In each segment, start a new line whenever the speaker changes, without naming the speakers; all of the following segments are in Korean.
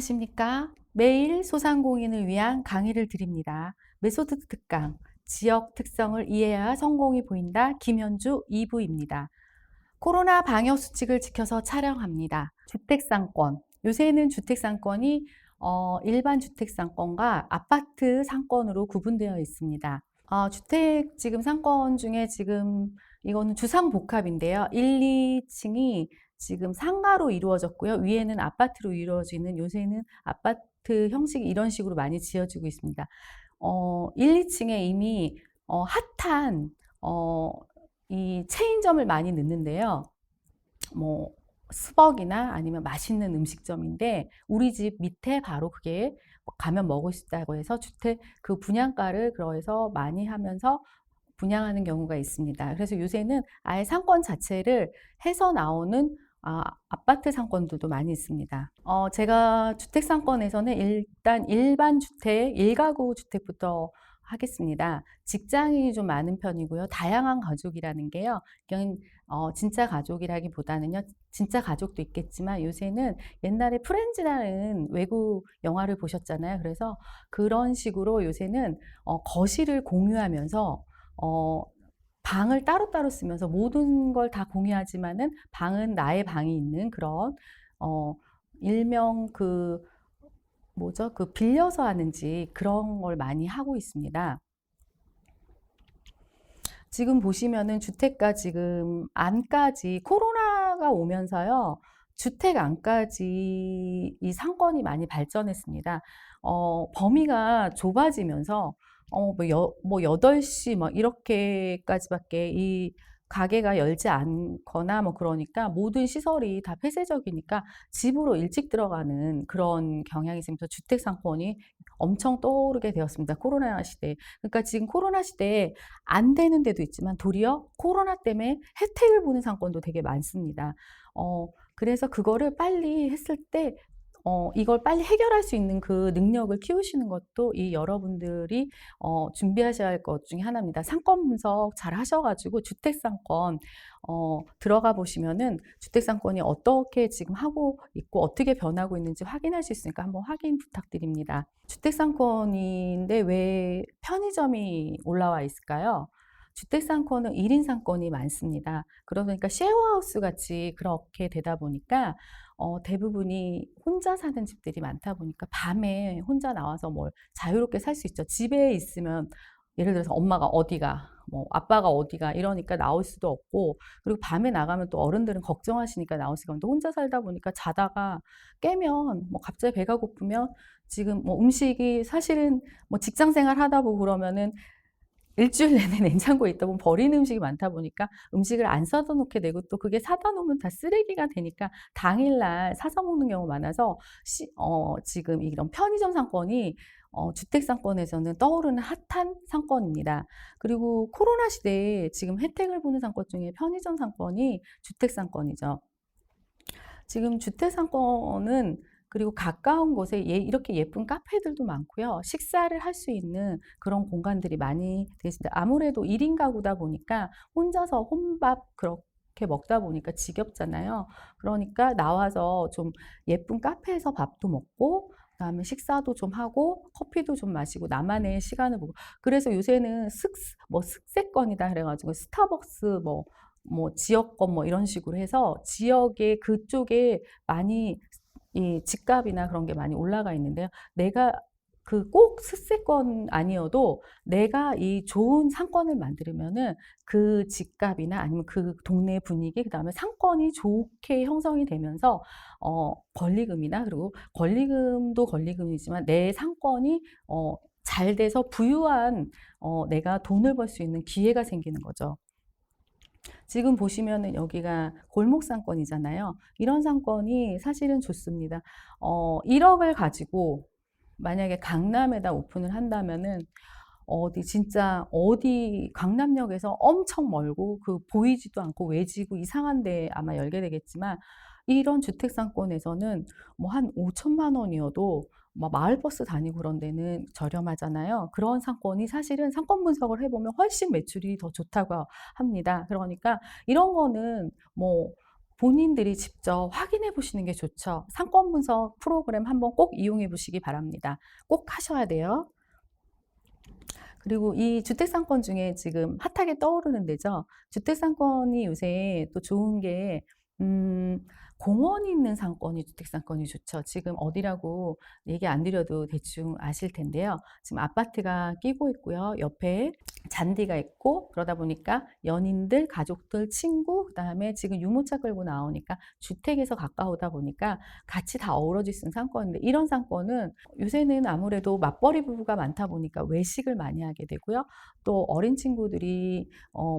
안녕하십니까? 매일 소상공인을 위한 강의를 드립니다. 메소드 특강, 지역 특성을 이해해야 성공이 보인다. 김현주 2부입니다. 코로나 방역 수칙을 지켜서 촬영합니다. 주택상권. 요새는 주택상권이 일반 주택상권과 아파트 상권으로 구분되어 있습니다. 주택 지금 상권 중에 지금 이거는 주상복합인데요. 1, 2층이 지금 상가로 이루어졌고요. 위에는 아파트로 이루어지는 요새는 아파트 형식이 이런 식으로 많이 지어지고 있습니다. 1, 2층에 이미 핫한 이 체인점을 많이 넣는데요. 뭐 스벅이나 아니면 맛있는 음식점인데 우리 집 밑에 바로 그게 가면 먹을 수 있다고 해서 주택 그 분양가를 그래서 많이 하면서 분양하는 경우가 있습니다. 그래서 요새는 아예 상권 자체를 해서 나오는 아파트 상권들도 많이 있습니다. 제가 주택 상권에서는 일단 일반 주택, 일가구 주택부터 하겠습니다. 직장인이 좀 많은 편이고요. 다양한 가족이라는 게요. 이건 진짜 가족이라기보다는요. 진짜 가족도 있겠지만 요새는 옛날에 프렌즈라는 외국 영화를 보셨잖아요. 그래서 그런 식으로 요새는 거실을 공유하면서 어, 방을 따로따로 쓰면서 모든 걸 다 공유하지만은 방은 나의 방이 있는 그런 어, 일명 그 뭐죠? 그 빌려서 하는지 그런 걸 많이 하고 있습니다. 지금 보시면은 주택가 지금 안까지 코로나가 오면서요. 주택 안까지 이 상권이 많이 발전했습니다. 범위가 좁아지면서 뭐 8시 막 이렇게까지밖에 이 가게가 열지 않거나 뭐 그러니까 모든 시설이 다 폐쇄적이니까 집으로 일찍 들어가는 그런 경향이 있으면서 주택 상권이 엄청 떠오르게 되었습니다. 코로나 시대에. 그러니까 지금 코로나 시대에 안 되는 데도 있지만 도리어 코로나 때문에 혜택을 보는 상권도 되게 많습니다. 그래서 그거를 빨리 했을 때 이걸 빨리 해결할 수 있는 그 능력을 키우시는 것도 이 여러분들이 준비하셔야 할 것 중에 하나입니다. 상권 분석 잘 하셔가지고 주택상권 들어가 보시면은 주택상권이 어떻게 지금 하고 있고 어떻게 변하고 있는지 확인할 수 있으니까 한번 확인 부탁드립니다. 주택상권인데 왜 편의점이 올라와 있을까요? 주택상권은 1인 상권이 많습니다. 그러니까 쉐어하우스 같이 그렇게 되다 보니까 대부분이 혼자 사는 집들이 많다 보니까 밤에 혼자 나와서 뭘 자유롭게 살 수 있죠. 집에 있으면 예를 들어서 엄마가 어디가, 뭐 아빠가 어디가 이러니까 나올 수도 없고 그리고 밤에 나가면 또 어른들은 걱정하시니까 나올 수가 없는데 혼자 살다 보니까 자다가 깨면 뭐 갑자기 배가 고프면 지금 뭐 음식이 사실은 뭐 직장 생활 하다 보고 그러면은 일주일 내내 냉장고에 있다 보면 버리는 음식이 많다 보니까 음식을 안 사다 놓게 되고 또 그게 사다 놓으면 다 쓰레기가 되니까 당일날 사서 먹는 경우가 많아서 지금 이런 편의점 상권이 주택 상권에서는 떠오르는 핫한 상권입니다. 그리고 코로나 시대에 지금 혜택을 보는 상권 중에 편의점 상권이 주택 상권이죠. 지금 주택 상권은 그리고 가까운 곳에 이렇게 예쁜 카페들도 많고요. 식사를 할 수 있는 그런 공간들이 많이 되십니다. 아무래도 1인 가구다 보니까 혼자서 혼밥 그렇게 먹다 보니까 지겹잖아요. 그러니까 나와서 좀 예쁜 카페에서 밥도 먹고 그다음에 식사도 좀 하고 커피도 좀 마시고 나만의 시간을 보고 그래서 요새는 습세권이다 그래가지고 스타벅스 뭐 지역권 뭐 이런 식으로 해서 지역의 그쪽에 많이 이 집값이나 그런 게 많이 올라가 있는데요. 내가 그 꼭 습세권 아니어도 내가 이 좋은 상권을 만들면은 그 집값이나 아니면 그 동네 분위기 그다음에 상권이 좋게 형성이 되면서 권리금이나 그리고 권리금도 권리금이지만 내 상권이 잘 돼서 부유한 내가 돈을 벌 수 있는 기회가 생기는 거죠. 지금 보시면은 여기가 골목 상권이잖아요. 이런 상권이 사실은 좋습니다. 1억을 가지고 만약에 강남에다 오픈을 한다면은 어디 강남역에서 엄청 멀고 그 보이지도 않고 외지고 이상한 데 아마 열게 되겠지만 이런 주택 상권에서는 뭐 한 5천만 원이어도 뭐 마을버스 다니고 그런 데는 저렴하잖아요. 그런 상권이 사실은 상권 분석을 해보면 훨씬 매출이 더 좋다고 합니다. 그러니까 이런 거는 뭐 본인들이 직접 확인해 보시는 게 좋죠. 상권 분석 프로그램 한번 꼭 이용해 보시기 바랍니다. 꼭 하셔야 돼요. 그리고 이 주택상권 중에 지금 핫하게 떠오르는 데죠. 주택상권이 요새 또 좋은 게, 음, 공원이 있는 상권이 주택상권이 좋죠. 지금 어디라고 얘기 안 드려도 대충 아실 텐데요. 지금 아파트가 끼고 있고요. 옆에 잔디가 있고, 그러다 보니까 연인들, 가족들, 친구, 그다음에 지금 유모차 끌고 나오니까 주택에서 가까우다 보니까 같이 다 어우러질 수 있는 상권인데, 이런 상권은 요새는 아무래도 맞벌이 부부가 많다 보니까 외식을 많이 하게 되고요. 또 어린 친구들이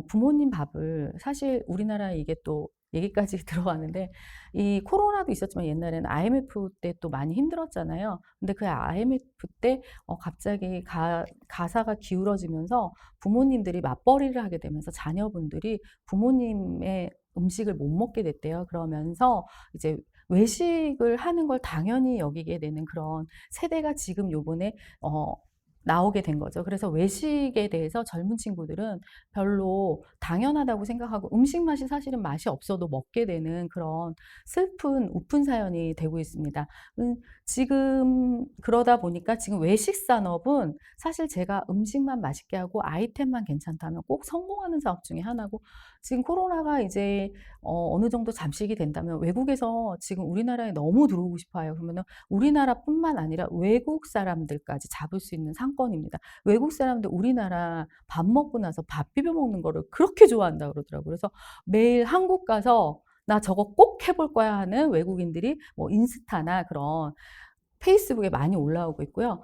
부모님 밥을, 사실 우리나라에 이게 또 얘기까지 들어가는데, 이 코로나도 있었지만 옛날에는 IMF 때 또 많이 힘들었잖아요. 근데 그 IMF 때 갑자기 가사가 기울어지면서 부모님들이 맞벌이를 하게 되면서 자녀분들이 부모님의 음식을 못 먹게 됐대요. 그러면서 이제 외식을 하는 걸 당연히 여기게 되는 그런 세대가 지금 요번에 나오게 된 거죠. 그래서 외식에 대해서 젊은 친구들은 별로 당연하다고 생각하고, 음식 맛이 사실은 맛이 없어도 먹게 되는 그런 슬픈 우픈 사연이 되고 있습니다. 지금 그러다 보니까 지금 외식 산업은 사실 제가 음식만 맛있게 하고 아이템만 괜찮다면 꼭 성공하는 사업 중에 하나고, 지금 코로나가 이제 어느 정도 잠식이 된다면 외국에서 지금 우리나라에 너무 들어오고 싶어 해요. 그러면은 우리나라뿐만 아니라 외국 사람들까지 잡을 수 있는 상권입니다. 외국 사람들 우리나라 밥 먹고 나서 밥 비벼 먹는 거를 그렇게 좋아한다 그러더라고요. 그래서 매일 한국 가서 나 저거 꼭 해볼 거야 하는 외국인들이 뭐 인스타나 그런 페이스북에 많이 올라오고 있고요.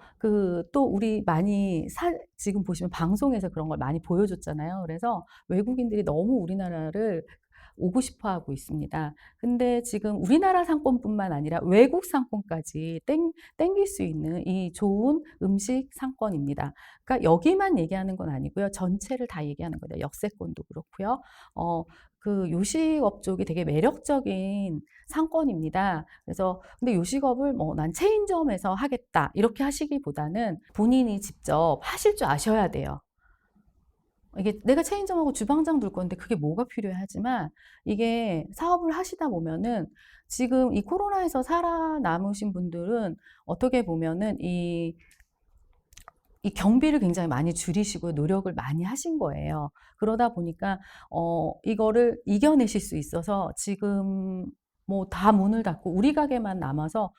또 우리 많이 지금 보시면 방송에서 그런 걸 많이 보여줬잖아요. 그래서 외국인들이 너무 우리나라를 오고 싶어 하고 있습니다. 근데 지금 우리나라 상권뿐만 아니라 외국 상권까지 땡길 수 있는 이 좋은 음식 상권입니다. 그러니까 여기만 얘기하는 건 아니고요. 전체를 다 얘기하는 거예요. 역세권도 그렇고요. 요식업 쪽이 되게 매력적인 상권입니다. 그래서 근데 요식업을 뭐 난 체인점에서 하겠다 이렇게 하시기보다는 본인이 직접 하실 줄 아셔야 돼요. 이게 내가 체인점하고 주방장 둘 건데 그게 뭐가 필요해 하지만, 이게 사업을 하시다 보면은 지금 이 코로나에서 살아남으신 분들은 어떻게 보면은 이 경비를 굉장히 많이 줄이시고 노력을 많이 하신 거예요. 그러다 보니까 이거를 이겨내실 수 있어서 지금 뭐 다 문을 닫고 우리 가게만 남아서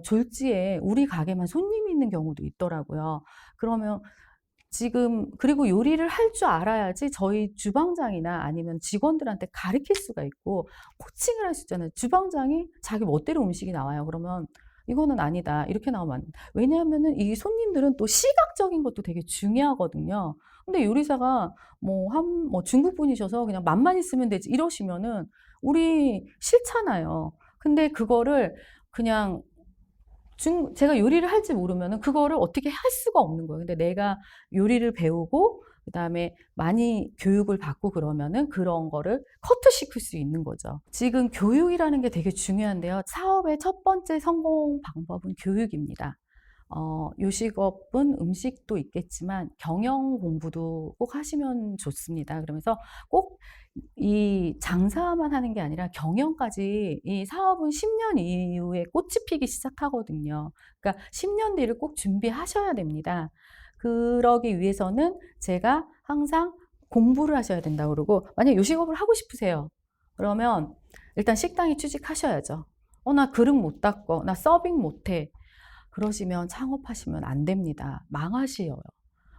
졸지에 우리 가게만 손님이 있는 경우도 있더라고요. 그러면 지금, 그리고 요리를 할 줄 알아야지 저희 주방장이나 아니면 직원들한테 가르칠 수가 있고 코칭을 할 수 있잖아요. 주방장이 자기 멋대로 음식이 나와요. 그러면 이거는 아니다, 이렇게 나오면 안 된다. 왜냐하면은 이 손님들은 또 시각적인 것도 되게 중요하거든요. 근데 요리사가 뭐 중국 분이셔서 그냥 맛만 있으면 되지 이러시면은 우리 싫잖아요. 근데 그거를 그냥 제가 요리를 할 줄 모르면은 그거를 어떻게 할 수가 없는 거예요. 근데 내가 요리를 배우고 그다음에 많이 교육을 받고 그러면은 그런 거를 커트시킬 수 있는 거죠. 지금 교육이라는 게 되게 중요한데요. 사업의 첫 번째 성공 방법은 교육입니다. 요식업은 음식도 있겠지만 경영 공부도 꼭 하시면 좋습니다. 그러면서 꼭 이 장사만 하는 게 아니라 경영까지, 이 사업은 10년 이후에 꽃이 피기 시작하거든요. 그러니까 10년 뒤를 꼭 준비하셔야 됩니다. 그러기 위해서는 제가 항상 공부를 하셔야 된다고 그러고, 만약 요식업을 하고 싶으세요. 그러면 일단 식당에 취직하셔야죠. 나 그릇 못 닦고, 나 서빙 못 해. 그러시면 창업하시면 안 됩니다. 망하시어요.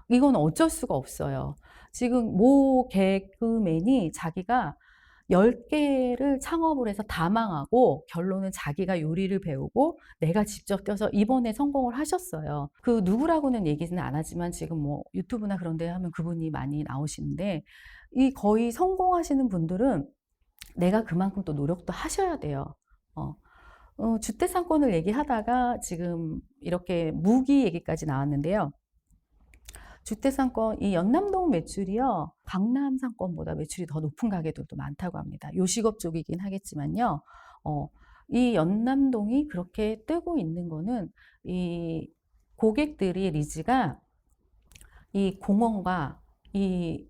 이건 어쩔 수가 없어요. 지금 모 개그맨이 자기가 10개를 창업을 해서 다 망하고 결론은 자기가 요리를 배우고 내가 직접 떠서 이번에 성공을 하셨어요. 그 누구라고는 얘기는 안 하지만 지금 뭐 유튜브나 그런 데 하면 그분이 많이 나오시는데, 이 거의 성공하시는 분들은 내가 그만큼 또 노력도 하셔야 돼요. 주택 상권을 얘기하다가 지금 이렇게 무기 얘기까지 나왔는데요. 주택 상권, 이 연남동 매출이요, 강남 상권보다 매출이 더 높은 가게들도 많다고 합니다. 요식업 쪽이긴 하겠지만요. 이 연남동이 그렇게 뜨고 있는 거는 이 고객들이 니즈가 이 공원과 이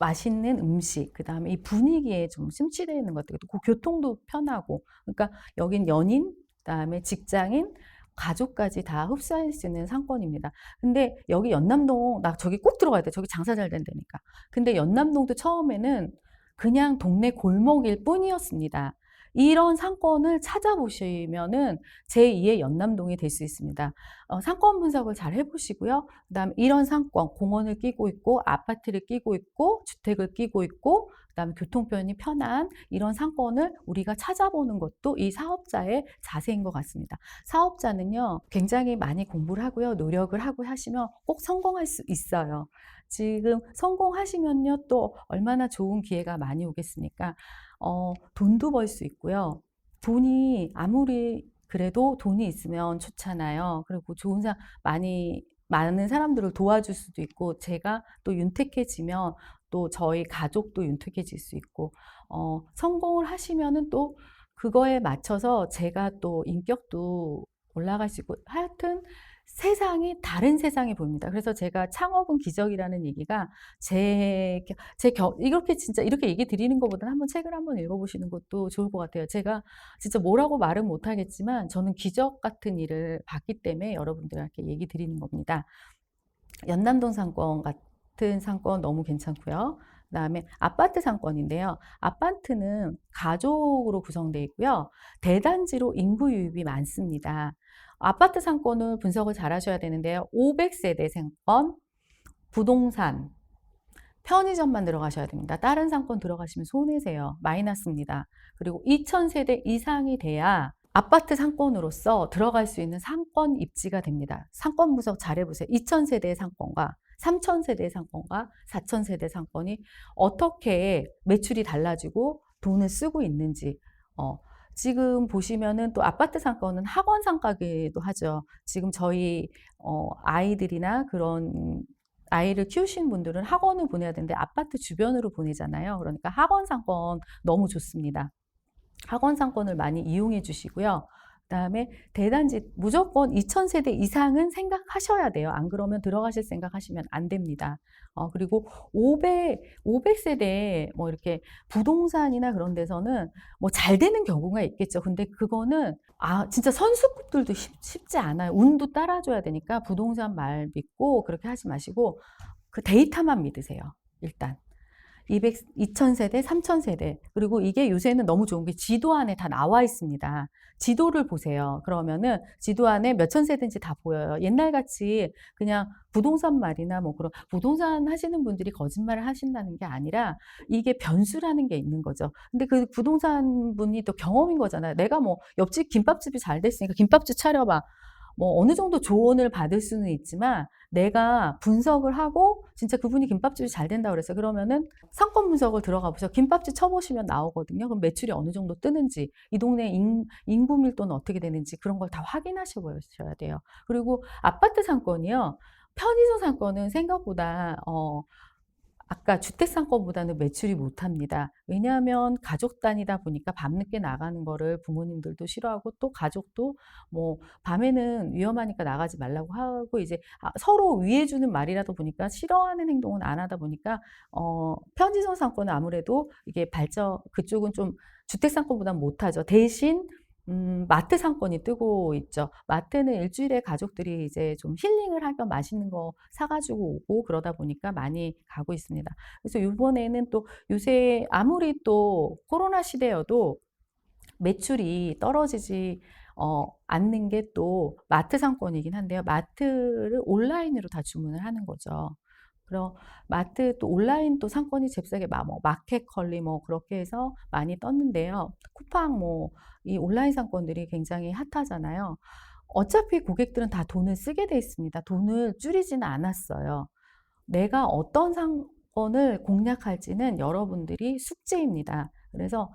맛있는 음식, 그다음에 이 분위기에 좀 심취되어 있는 것들, 그 교통도 편하고, 그러니까 여긴 연인, 그다음에 직장인, 가족까지 다 흡수할 수 있는 상권입니다. 근데 여기 연남동, 나 저기 꼭 들어가야 돼. 저기 장사 잘 된다니까. 근데 연남동도 처음에는 그냥 동네 골목일 뿐이었습니다. 이런 상권을 찾아보시면은 제2의 연남동이 될 수 있습니다. 상권 분석을 잘 해보시고요. 그다음에 이런 상권, 공원을 끼고 있고 아파트를 끼고 있고 주택을 끼고 있고 그다음에 교통편이 편한 이런 상권을 우리가 찾아보는 것도 이 사업자의 자세인 것 같습니다. 사업자는요, 굉장히 많이 공부를 하고요, 노력을 하고 하시면 꼭 성공할 수 있어요. 지금 성공하시면요, 또 얼마나 좋은 기회가 많이 오겠습니까? 돈도 벌 수 있고요. 돈이 아무리 그래도 돈이 있으면 좋잖아요. 그리고 좋은 많은 사람들을 도와줄 수도 있고, 제가 또 윤택해지면 또 저희 가족도 윤택해질 수 있고, 성공을 하시면은 또 그거에 맞춰서 제가 또 인격도 올라갈 수 있고, 하여튼 다른 세상이 보입니다. 그래서 제가 창업은 기적이라는 얘기가 이렇게 진짜 이렇게 얘기 드리는 것보다는 한번 책을 한번 읽어보시는 것도 좋을 것 같아요. 제가 진짜 뭐라고 말은 못하겠지만 저는 기적 같은 일을 봤기 때문에 여러분들한테 얘기 드리는 겁니다. 연남동 상권 같은 상권 너무 괜찮고요. 그다음에 아파트 상권인데요. 아파트는 가족으로 구성되어 있고요. 대단지로 인구 유입이 많습니다. 아파트 상권을 분석을 잘 하셔야 되는데요. 500세대 상권, 부동산, 편의점만 들어가셔야 됩니다. 다른 상권 들어가시면 손해세요. 마이너스입니다. 그리고 2000세대 이상이 돼야 아파트 상권으로서 들어갈 수 있는 상권 입지가 됩니다. 상권 분석 잘 해보세요. 2000세대 상권과 3000세대 상권과 4000세대 상권이 어떻게 매출이 달라지고 돈을 쓰고 있는지, 지금 보시면은 또 아파트 상권은 학원 상가기도 하죠. 지금 저희 아이들이나 그런 아이를 키우신 분들은 학원을 보내야 되는데 아파트 주변으로 보내잖아요. 그러니까 학원 상권 너무 좋습니다. 학원 상권을 많이 이용해 주시고요. 그다음에 대단지 무조건 2000세대 이상은 생각하셔야 돼요. 안 그러면 들어가실 생각하시면 안 됩니다. 그리고 500세대 뭐 이렇게 부동산이나 그런 데서는 뭐 잘 되는 경우가 있겠죠. 근데 그거는 진짜 선수급들도 쉽지 않아요. 운도 따라줘야 되니까 부동산 말 믿고 그렇게 하지 마시고 그 데이터만 믿으세요. 일단. 2000세대, 3000세대. 그리고 이게 요새는 너무 좋은 게 지도 안에 다 나와 있습니다. 지도를 보세요. 그러면은 지도 안에 몇천 세대인지 다 보여요. 옛날같이 그냥 부동산 말이나 뭐 그런 부동산 하시는 분들이 거짓말을 하신다는 게 아니라 이게 변수라는 게 있는 거죠. 근데 그 부동산 분이 또 경험인 거잖아요. 내가 뭐 옆집 김밥집이 잘 됐으니까 김밥집 차려봐. 뭐 어느 정도 조언을 받을 수는 있지만 내가 분석을 하고 진짜 그분이 김밥집이 잘 된다 그랬어요. 그러면은 상권 분석을 들어가 보세요. 김밥집 쳐보시면 나오거든요. 그럼 매출이 어느 정도 뜨는지, 이 동네 인구 밀도는 어떻게 되는지 그런 걸 다 확인하셔 보셔야 돼요. 그리고 아파트 상권이요. 편의점 상권은 생각보다 아까 주택상권보다는 매출이 못합니다. 왜냐하면 가족 단위다 보니까 밤늦게 나가는 거를 부모님들도 싫어하고 또 가족도 뭐 밤에는 위험하니까 나가지 말라고 하고 이제 서로 위해주는 말이라도 보니까 싫어하는 행동은 안 하다 보니까 편의점 상권은 아무래도 이게 그쪽은 좀 주택상권보다는 못하죠. 대신 마트 상권이 뜨고 있죠. 마트는 일주일에 가족들이 이제 좀 힐링을 하면 맛있는 거 사가지고 오고 그러다 보니까 많이 가고 있습니다. 그래서 이번에는 또 요새 아무리 또 코로나 시대여도 매출이 떨어지지 않는 게 또 마트 상권이긴 한데요. 마트를 온라인으로 다 주문을 하는 거죠. 그럼 마트 또 온라인 또 상권이 잽싸게 뭐 마켓컬리 뭐 그렇게 해서 많이 떴는데요. 쿠팡 뭐 이 온라인 상권들이 굉장히 핫하잖아요. 어차피 고객들은 다 돈을 쓰게 돼 있습니다. 돈을 줄이지는 않았어요. 내가 어떤 상권을 공략할지는 여러분들이 숙제입니다. 그래서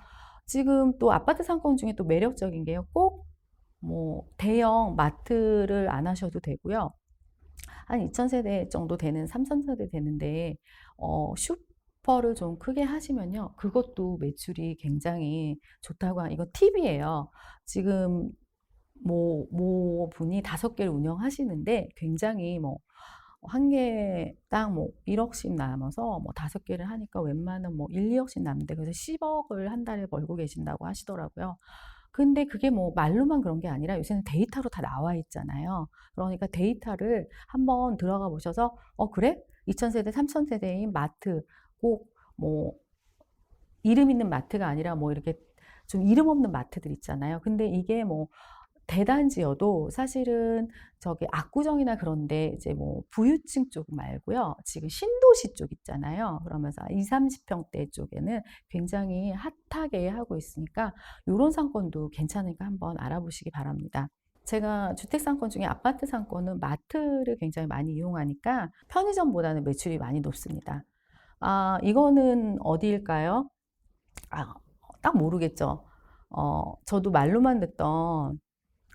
지금 또 아파트 상권 중에 또 매력적인 게요. 꼭 뭐 대형 마트를 안 하셔도 되고요. 한 2000세대 정도 되는 3000세대 되는데 슈퍼를 좀 크게 하시면요. 그것도 매출이 굉장히 좋다고 이거 팁이에요. 지금 뭐 분이 5개를 운영하시는데 굉장히 뭐 한 개당 뭐 1억씩 남아서 뭐 5개를 하니까 웬만하면 뭐 1, 2억씩 남는데 그래서 10억을 한 달에 벌고 계신다고 하시더라고요. 근데 그게 뭐 말로만 그런 게 아니라 요새는 데이터로 다 나와 있잖아요. 그러니까 데이터를 한번 들어가 보셔서 그래? 2000세대, 3000세대인 마트 꼭 뭐 이름 있는 마트가 아니라 뭐 이렇게 좀 이름 없는 마트들 있잖아요. 근데 이게 뭐 대단지여도 사실은 저기 압구정이나 그런데 이제 뭐 부유층 쪽 말고요. 지금 신도시 쪽 있잖아요. 그러면서 2, 30평대 쪽에는 굉장히 핫하게 하고 있으니까 요런 상권도 괜찮으니까 한번 알아보시기 바랍니다. 제가 주택 상권 중에 아파트 상권은 마트를 굉장히 많이 이용하니까 편의점보다는 매출이 많이 높습니다. 아, 이거는 어디일까요? 아, 딱 모르겠죠. 저도 말로만 듣던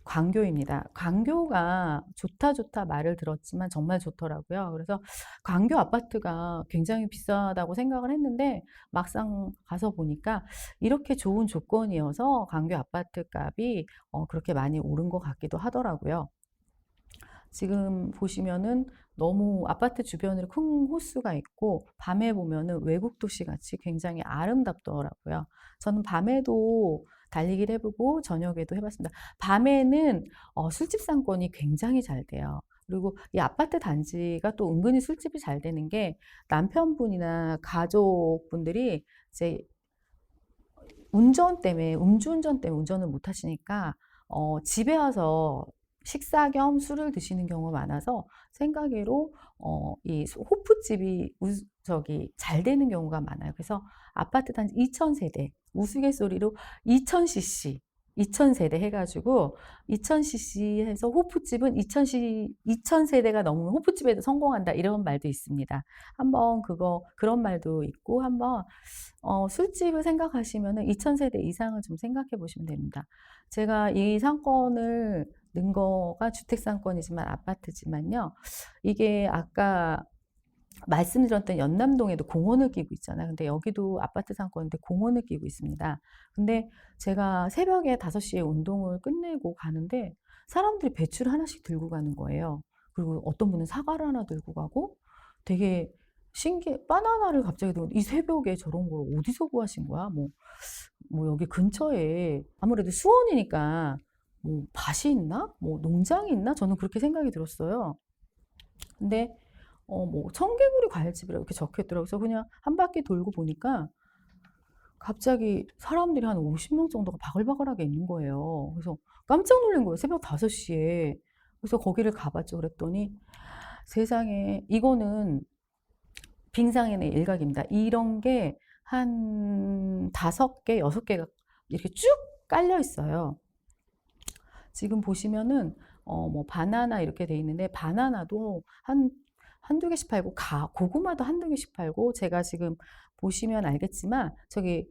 광교입니다. 광교가 좋다 좋다 말을 들었지만 정말 좋더라고요. 그래서 광교 아파트가 굉장히 비싸다고 생각을 했는데 막상 가서 보니까 이렇게 좋은 조건이어서 광교 아파트 값이 그렇게 많이 오른 것 같기도 하더라고요. 지금 보시면은 너무 아파트 주변으로 큰 호수가 있고 밤에 보면은 외국 도시 같이 굉장히 아름답더라고요. 저는 밤에도 달리기를 해보고 저녁에도 해봤습니다. 밤에는 술집 상권이 굉장히 잘 돼요. 그리고 이 아파트 단지가 또 은근히 술집이 잘 되는 게 남편분이나 가족분들이 이제 운전 때문에 음주운전 때문에 운전을 못 하시니까 집에 와서 식사 겸 술을 드시는 경우가 많아서 생각외로 이 호프집이 저기 잘 되는 경우가 많아요. 그래서 아파트 단지 2000세대 우스갯소리로 2000cc 2000세대 해가지고 2000cc 해서 호프집은 2000세대가 넘으면 호프집에도 성공한다 이런 말도 있습니다. 한번 그런 말도 있고 한번 술집을 생각하시면은 2000세대 이상을 좀 생각해 보시면 됩니다. 제가 이 상권을 넣은 거가 주택상권이지만 아파트지만요. 이게 아까 말씀드렸던 연남동에도 공원을 끼고 있잖아요. 근데 여기도 아파트 상권인데 공원을 끼고 있습니다. 근데 제가 새벽에 5시에 운동을 끝내고 가는데 사람들이 배추를 하나씩 들고 가는 거예요. 그리고 어떤 분은 사과를 하나 들고 가고 되게 바나나를 갑자기 이 새벽에 저런 걸 어디서 구하신 거야? 뭐 여기 근처에 아무래도 수원이니까 뭐 밭이 있나? 뭐 농장이 있나? 저는 그렇게 생각이 들었어요. 근데 뭐 청개구리 과일집이라고 이렇게 적혀 있더라고요. 그래서 그냥 한 바퀴 돌고 보니까 갑자기 사람들이 한 50명 정도가 바글바글하게 있는 거예요. 그래서 깜짝 놀란 거예요. 새벽 5시에. 그래서 거기를 가봤죠. 그랬더니 세상에 이거는 빙상의 일각입니다. 이런 게 한 5개, 6개가 이렇게 쭉 깔려 있어요. 지금 보시면은 뭐 바나나 이렇게 돼 있는데 바나나도 한두 개씩 팔고 고구마도 한두 개씩 팔고 제가 지금 보시면 알겠지만 저기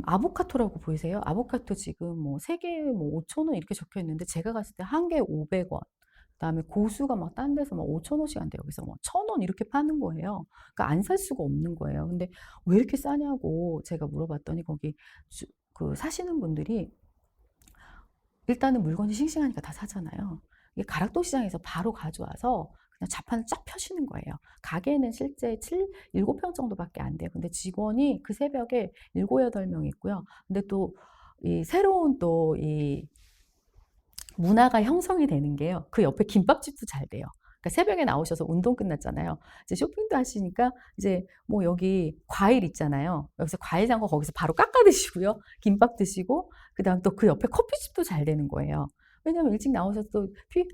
아보카도라고 보이세요? 아보카도 지금 뭐 3개에 뭐 5,000원 이렇게 적혀 있는데 제가 갔을 때 한 개에 500원. 그다음에 고수가 막 딴 데서 막 5,000원씩 한대요. 그래서 뭐 1,000원 이렇게 파는 거예요. 그러니까 안 살 수가 없는 거예요. 근데 왜 이렇게 싸냐고 제가 물어봤더니 거기 그 사시는 분들이 일단은 물건이 싱싱하니까 다 사잖아요. 이게 가락도 시장에서 바로 가져와서 그냥 자판을 쫙 펴시는 거예요. 가게는 실제 7평 정도밖에 안 돼요. 근데 직원이 그 새벽에 7, 8명 있고요. 근데 또 이 새로운 또 이 문화가 형성이 되는 게요. 그 옆에 김밥집도 잘 돼요. 그러니까 새벽에 나오셔서 운동 끝났잖아요. 이제 쇼핑도 하시니까 이제 뭐 여기 과일 있잖아요. 여기서 과일 산 거 거기서 바로 깎아 드시고요. 김밥 드시고 그다음 또 그 옆에 커피집도 잘 되는 거예요. 왜냐면 일찍 나오셔서 또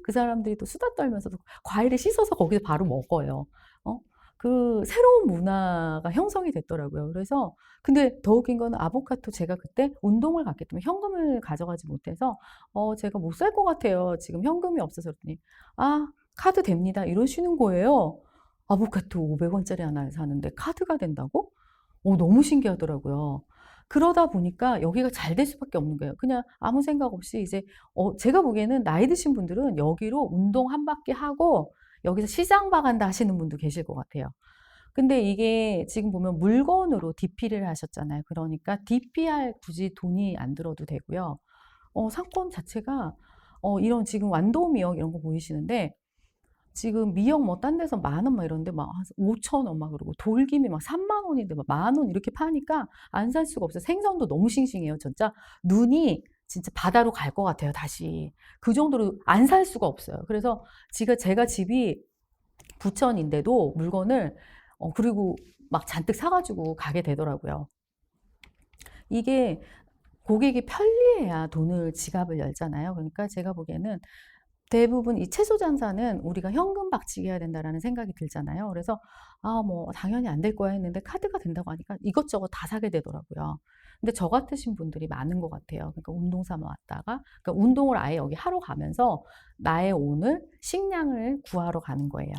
그 사람들이 또 수다 떨면서도 과일을 씻어서 거기서 바로 먹어요. 어? 그 새로운 문화가 형성이 됐더라고요. 그래서 근데 더 웃긴 거는 아보카도 제가 그때 운동을 갔기 때문에 현금을 가져가지 못해서 제가 못 살 것 같아요. 지금 현금이 없어서 그랬더니 아, 카드 됩니다. 이러시는 거예요. 아보카도 500원짜리 하나 사는데 카드가 된다고? 너무 신기하더라고요. 그러다 보니까 여기가 잘 될 수밖에 없는 거예요. 그냥 아무 생각 없이 이제 제가 보기에는 나이 드신 분들은 여기로 운동 한 바퀴 하고 여기서 시장 봐간다 하시는 분도 계실 것 같아요. 근데 이게 지금 보면 물건으로 DP를 하셨잖아요. 그러니까 DP할 굳이 돈이 안 들어도 되고요. 상권 자체가 이런 지금 완도미역 이런 거 보이시는데 지금 미역 뭐 딴 데서 10,000원 막 이러는데 막 5,000원 막 그러고 돌김이 막 30,000원인데 막 10,000원 이렇게 파니까 안 살 수가 없어요. 생선도 너무 싱싱해요. 진짜 눈이 진짜 바다로 갈 것 같아요. 다시 그 정도로 안 살 수가 없어요. 그래서 제가 집이 부천인데도 물건을 그리고 막 잔뜩 사가지고 가게 되더라고요. 이게 고객이 편리해야 돈을 지갑을 열잖아요. 그러니까 제가 보기에는 대부분 이 채소 장사는 우리가 현금 박치기 해야 된다라는 생각이 들잖아요. 그래서 뭐 당연히 안 될 거야 했는데 카드가 된다고 하니까 이것저것 다 사게 되더라고요. 근데 저 같으신 분들이 많은 것 같아요. 그러니까 운동 삼아 왔다가 그러니까 운동을 아예 여기 하러 가면서 나의 오늘 식량을 구하러 가는 거예요.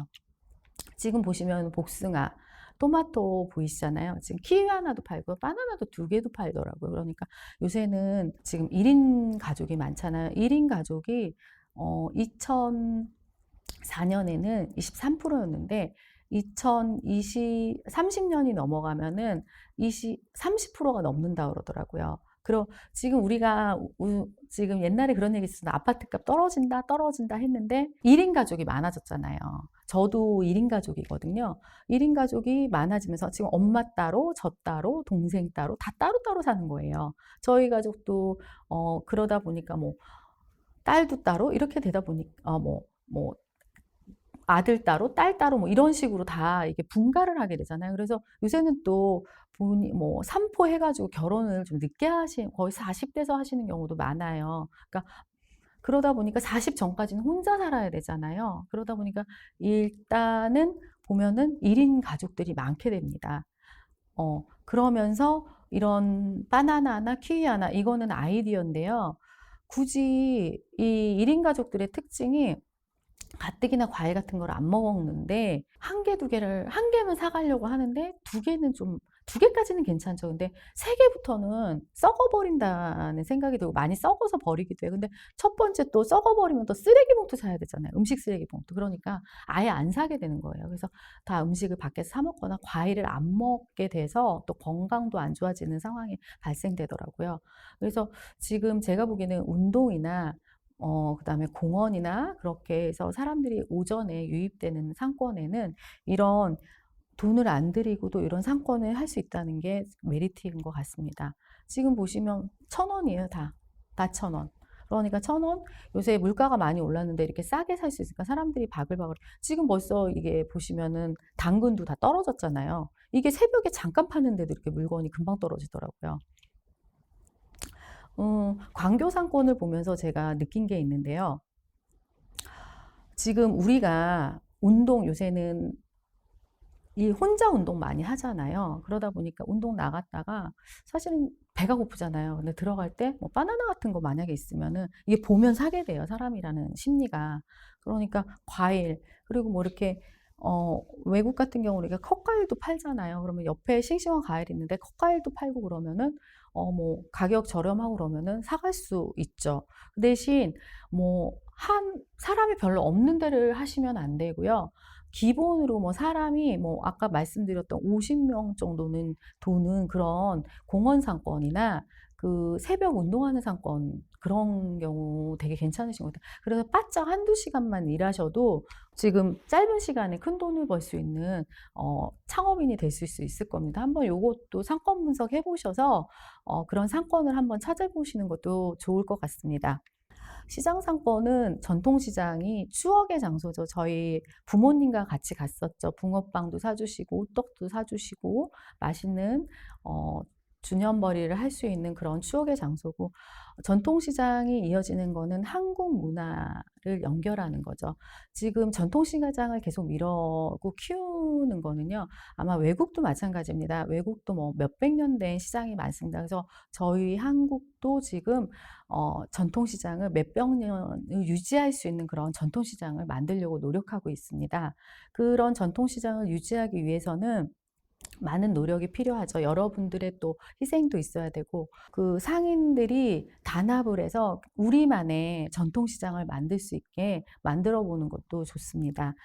지금 보시면 복숭아, 토마토 보이시잖아요. 지금 키위 하나도 팔고 바나나도 2개도 팔더라고요. 그러니까 요새는 지금 1인 가족이 많잖아요. 1인 가족이 2004년에는 23%였는데 30년이 넘어가면은 30%가 넘는다 그러더라고요. 지금 우리가 지금 옛날에 그런 얘기 있었어요. 아파트값 떨어진다 했는데 1인 가족이 많아졌잖아요. 저도 1인 가족이거든요. 1인 가족이 많아지면서 지금 엄마 따로, 저 따로, 동생 따로 다 따로따로 사는 거예요. 저희 가족도 그러다 보니까 뭐 딸도 따로 이렇게 되다 보니까 뭐 아들 따로, 딸 따로 뭐 이런 식으로 다 이게 분가를 하게 되잖아요. 그래서 요새는 또 뭐 삼포 해가지고 결혼을 좀 늦게 거의 40대서 하시는 경우도 많아요. 그러니까 그러다 보니까 40 전까지는 혼자 살아야 되잖아요. 그러다 보니까 일단은 보면은 1인 가족들이 많게 됩니다. 그러면서 이런 바나나나 키위 하나 이거는 아이디어인데요. 굳이 이 1인 가족들의 특징이 가뜩이나 과일 같은 걸 안 먹는데 한 개만 사가려고 하는데 2개는 좀 2개까지는 괜찮죠. 근데 3개부터는 썩어버린다는 생각이 들고 많이 썩어서 버리기도 해요. 근데 첫 번째 또 썩어버리면 또 쓰레기 봉투 사야 되잖아요. 음식 쓰레기 봉투. 그러니까 아예 안 사게 되는 거예요. 그래서 다 음식을 밖에서 사 먹거나 과일을 안 먹게 돼서 또 건강도 안 좋아지는 상황이 발생되더라고요. 그래서 지금 제가 보기에는 운동이나 그다음에 공원이나 그렇게 해서 사람들이 오전에 유입되는 상권에는 이런 돈을 안 들이고도 이런 상권을 할 수 있다는 게 메리트인 것 같습니다. 지금 보시면 1,000원이에요, 다. 다 1,000원. 그러니까 1,000원, 요새 물가가 많이 올랐는데 이렇게 싸게 살 수 있으니까 사람들이 바글바글. 지금 벌써 이게 보시면은 당근도 다 떨어졌잖아요. 이게 새벽에 잠깐 파는데도 이렇게 물건이 금방 떨어지더라고요. 광교 상권을 보면서 제가 느낀 게 있는데요. 지금 우리가 요새는 이 혼자 운동 많이 하잖아요. 그러다 보니까 운동 나갔다가 사실은 배가 고프잖아요. 근데 들어갈 때 뭐 바나나 같은 거 만약에 있으면은 이게 보면 사게 돼요. 사람이라는 심리가. 그러니까 과일, 그리고 뭐 이렇게 외국 같은 경우는 이게 컵과일도 팔잖아요. 그러면 옆에 싱싱한 과일이 있는데 컵과일도 팔고 그러면은 뭐 가격 저렴하고 그러면은 사갈 수 있죠. 그 대신 뭐 사람이 별로 없는 데를 하시면 안 되고요. 기본으로 뭐 사람이 뭐 아까 말씀드렸던 50명 정도는 도는 그런 공원 상권이나 그 새벽 운동하는 상권, 그런 경우 되게 괜찮으신 것 같아요. 그래서 바짝 1~2시간만 일하셔도 지금 짧은 시간에 큰 돈을 벌 수 있는 창업인이 되실 수 있을 겁니다. 한번 요것도 상권 분석해 보셔서 그런 상권을 한번 찾아보시는 것도 좋을 것 같습니다. 시장 상권은 전통시장이 추억의 장소죠. 저희 부모님과 같이 갔었죠. 붕어빵도 사주시고 호떡도 사주시고 맛있는 주년벌이를 할 수 있는 그런 추억의 장소고, 전통시장이 이어지는 거는 한국 문화를 연결하는 거죠. 지금 전통시장을 계속 밀어고 키우는 거는요, 아마 외국도 마찬가지입니다. 외국도 뭐 몇백 년 된 시장이 많습니다. 그래서 저희 한국도 지금 전통시장을 몇백 년을 유지할 수 있는 그런 전통시장을 만들려고 노력하고 있습니다. 그런 전통시장을 유지하기 위해서는 많은 노력이 필요하죠. 여러분들의 또 희생도 있어야 되고, 그 상인들이 단합을 해서 우리만의 전통시장을 만들 수 있게 만들어 보는 것도 좋습니다.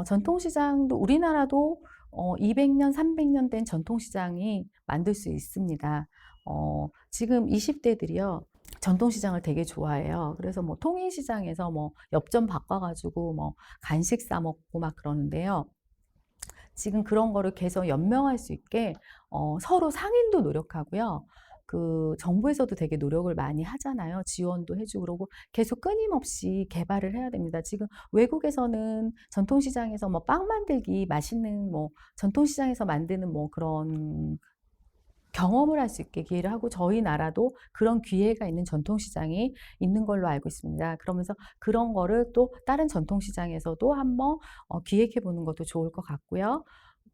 전통시장도 우리나라도 200년, 300년 된 전통시장이 만들 수 있습니다. 지금 20대들이요. 전통시장을 되게 좋아해요. 그래서 뭐 통인시장에서 뭐 엽전 바꿔가지고 뭐 간식 사 먹고 막 그러는데요. 지금 그런 거를 계속 연명할 수 있게 서로 상인도 노력하고요. 그 정부에서도 되게 노력을 많이 하잖아요. 지원도 해주고 그러고 계속 끊임없이 개발을 해야 됩니다. 지금 외국에서는 전통시장에서 뭐 빵 만들기 맛있는 뭐 전통시장에서 만드는 뭐 그런 경험을 할 수 있게 기회를 하고 저희 나라도 그런 기회가 있는 전통시장이 있는 걸로 알고 있습니다. 그러면서 그런 거를 또 다른 전통시장에서도 한번 기획해 보는 것도 좋을 것 같고요.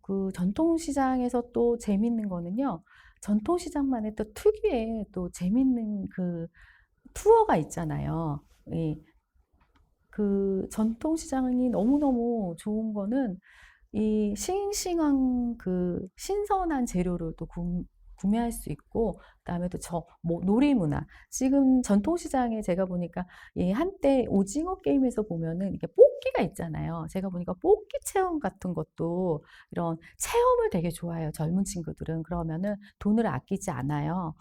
그 전통시장에서 또 재밌는 거는요. 전통시장만의 또 특유의 또 재밌는 그 투어가 있잖아요. 이 그 전통시장이 너무너무 좋은 거는 이 싱싱한 그 신선한 재료를 또 구매할 수 있고, 그다음에 또 뭐 놀이문화. 지금 전통시장에 제가 보니까 예, 한때 오징어 게임에서 보면은 이게 뽑기가 있잖아요. 제가 보니까 뽑기 체험 같은 것도 이런 체험을 되게 좋아해요. 젊은 친구들은 그러면은 돈을 아끼지 않아요.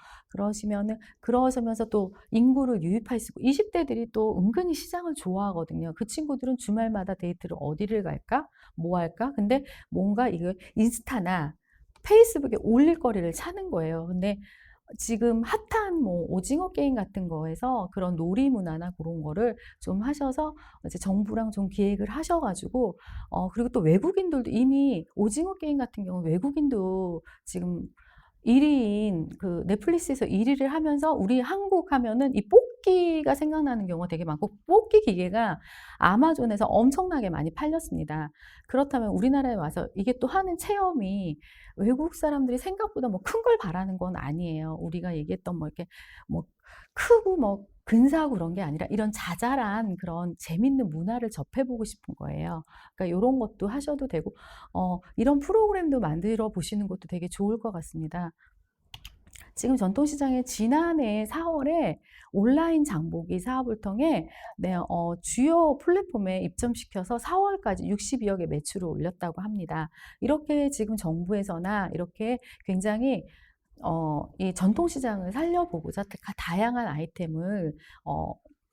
그러시면서 또 인구를 유입할 수 있고 20대들이 또 은근히 시장을 좋아하거든요. 그 친구들은 주말마다 데이트를 어디를 갈까? 뭐 할까? 근데 뭔가 이거 인스타나 페이스북에 올릴 거리를 찾는 거예요. 근데 지금 핫한 뭐 오징어 게임 같은 거에서 그런 놀이 문화나 그런 거를 좀 하셔서 이제 정부랑 좀 기획을 하셔 가지고 그리고 또 외국인들도 이미 오징어 게임 같은 경우는 외국인도 지금 1위인 그 넷플릭스에서 1위를 하면서 우리 한국 하면은 이 뽑기가 생각나는 경우가 되게 많고 뽑기 기계가 아마존에서 엄청나게 많이 팔렸습니다. 그렇다면 우리나라에 와서 이게 또 하는 체험이 외국 사람들이 생각보다 뭐 큰 걸 바라는 건 아니에요. 우리가 얘기했던 뭐 이렇게 뭐 크고 뭐 근사하고 그런 게 아니라 이런 자잘한 그런 재밌는 문화를 접해보고 싶은 거예요. 그러니까 요런 것도 하셔도 되고 이런 프로그램도 만들어 보시는 것도 되게 좋을 것 같습니다. 지금 전통시장에 지난해 4월에 온라인 장보기 사업을 통해 네, 주요 플랫폼에 입점시켜서 4월까지 62억의 매출을 올렸다고 합니다. 이렇게 지금 정부에서나 이렇게 굉장히 이 전통시장을 살려보고자 다양한 아이템을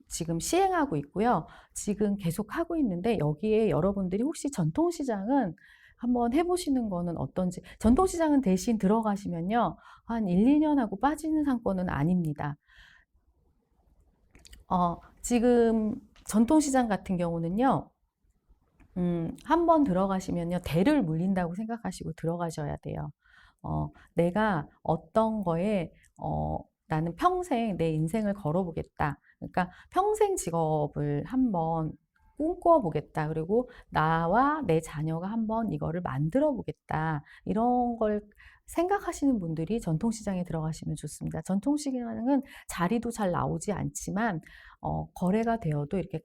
지금 시행하고 있고요. 지금 계속 하고 있는데 여기에 여러분들이 혹시 전통시장은 한번 해보시는 거는 어떤지. 전통시장은 대신 들어가시면요. 한 1, 2년 하고 빠지는 상권은 아닙니다. 지금 전통시장 같은 경우는요. 한 번 들어가시면요. 대를 물린다고 생각하시고 들어가셔야 돼요. 내가 어떤 거에 나는 평생 내 인생을 걸어보겠다. 그러니까 평생 직업을 한번 꿈꿔보겠다. 그리고 나와 내 자녀가 한번 이거를 만들어 보겠다. 이런 걸 생각하시는 분들이 전통시장에 들어가시면 좋습니다. 전통시장은 자리도 잘 나오지 않지만 거래가 되어도 이렇게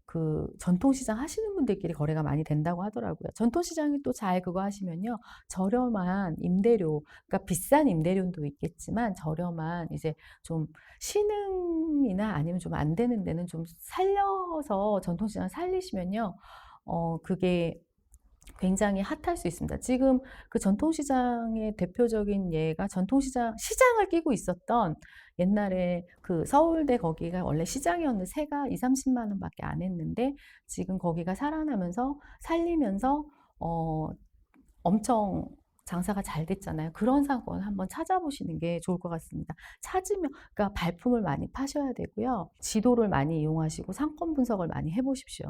그 전통시장 하시는 분들끼리 거래가 많이 된다고 하더라고요. 전통시장이 또 잘 그거 하시면요. 저렴한 임대료, 그러니까 비싼 임대료도 있겠지만 저렴한 이제 좀 신흥이나 아니면 좀 안 되는 데는 좀 살려서 전통시장 살리시면요. 그게 굉장히 핫할 수 있습니다. 지금 그 전통시장의 대표적인 예가 시장을 끼고 있었던 옛날에 그 서울대 거기가 원래 시장이었는데 세가 2, 30만 원밖에 안 했는데 지금 거기가 살아나면서 살리면서 엄청 장사가 잘 됐잖아요. 그런 상권 한번 찾아보시는 게 좋을 것 같습니다. 그러니까 발품을 많이 파셔야 되고요. 지도를 많이 이용하시고 상권 분석을 많이 해보십시오.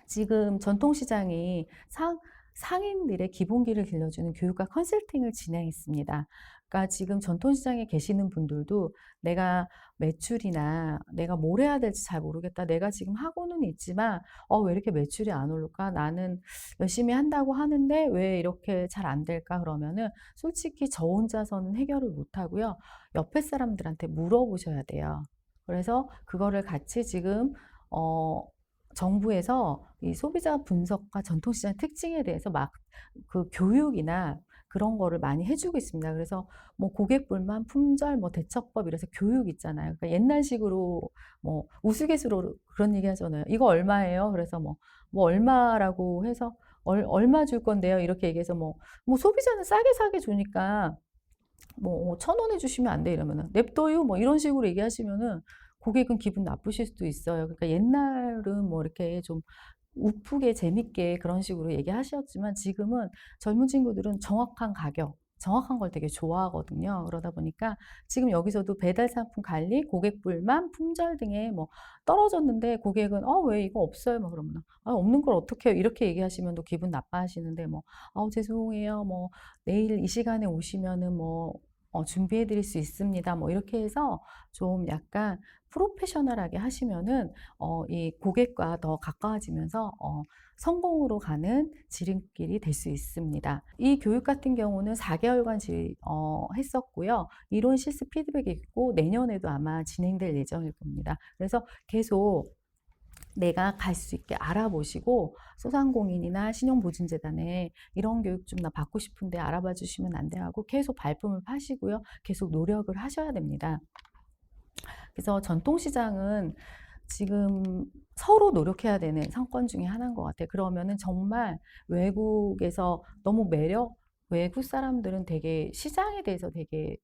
지금 전통시장이 상인들의 기본기를 길러주는 교육과 컨설팅을 진행했습니다. 그러니까 지금 전통시장에 계시는 분들도 내가 매출이나 내가 뭘 해야 될지 잘 모르겠다. 내가 지금 하고는 있지만 왜 이렇게 매출이 안 오를까? 나는 열심히 한다고 하는데 왜 이렇게 잘 안 될까? 그러면은 솔직히 저 혼자서는 해결을 못 하고요. 옆에 사람들한테 물어보셔야 돼요. 그래서 그거를 같이 지금 어, 정부에서 이 소비자 분석과 전통시장 특징에 대해서 막 그 교육이나 그런 거를 많이 해주고 있습니다. 그래서 뭐 고객불만, 품절, 뭐 대처법 이래서 교육 있잖아요. 그러니까 옛날식으로 뭐 우스갯소리로 그런 얘기 하잖아요. 이거 얼마예요? 그래서 뭐 얼마라고 해서 얼마 줄 건데요? 이렇게 얘기해서 뭐 소비자는 싸게 주니까 뭐 1,000원 해주시면 안 돼 이러면은 냅둬요 뭐 이런 식으로 얘기하시면은 고객은 기분 나쁘실 수도 있어요. 그러니까 옛날은 뭐 이렇게 좀 우프게 재밌게 그런 식으로 얘기하셨지만 지금은 젊은 친구들은 정확한 가격, 정확한 걸 되게 좋아하거든요. 그러다 보니까 지금 여기서도 배달 상품 관리, 고객 불만, 품절 등에 뭐 떨어졌는데 고객은 왜 이거 없어요? 막 그러면 없는 걸 어떻게 해요? 이렇게 얘기하시면 또 기분 나빠하시는데 뭐 죄송해요. 뭐 내일 이 시간에 오시면은 뭐 준비해 드릴 수 있습니다. 뭐 이렇게 해서 좀 약간 프로페셔널하게 하시면은 이 고객과 더 가까워지면서 성공으로 가는 지름길이 될 수 있습니다. 이 교육 같은 경우는 4개월간 했었고요. 이론 실습 피드백이 있고 내년에도 아마 진행될 예정일 겁니다. 그래서 계속 내가 갈 수 있게 알아보시고 소상공인이나 신용보증재단에 이런 교육 좀 나 받고 싶은데 알아봐 주시면 안 돼요 하고 계속 발품을 파시고요. 계속 노력을 하셔야 됩니다. 그래서 전통시장은 지금 서로 노력해야 되는 상권 중에 하나인 것 같아요. 그러면은 정말 외국에서 너무 외국 사람들은 되게 시장에 대해서 되게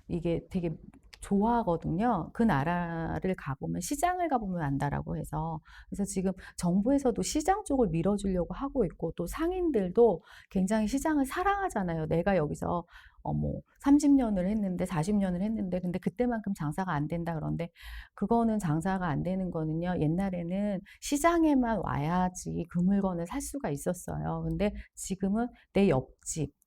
이게 되게 좋아하거든요. 그 나라를 가보면 시장을 가보면 안다라고 해서 그래서 지금 정부에서도 시장 쪽을 밀어주려고 하고 있고 또 상인들도 굉장히 시장을 사랑하잖아요. 내가 여기서 뭐 30년을 했는데 40년을 했는데 근데 그때만큼 장사가 안 된다 그런데 그거는 장사가 안 되는 거는요. 옛날에는 시장에만 와야지 그 물건을 살 수가 있었어요. 근데 지금은 내 옆집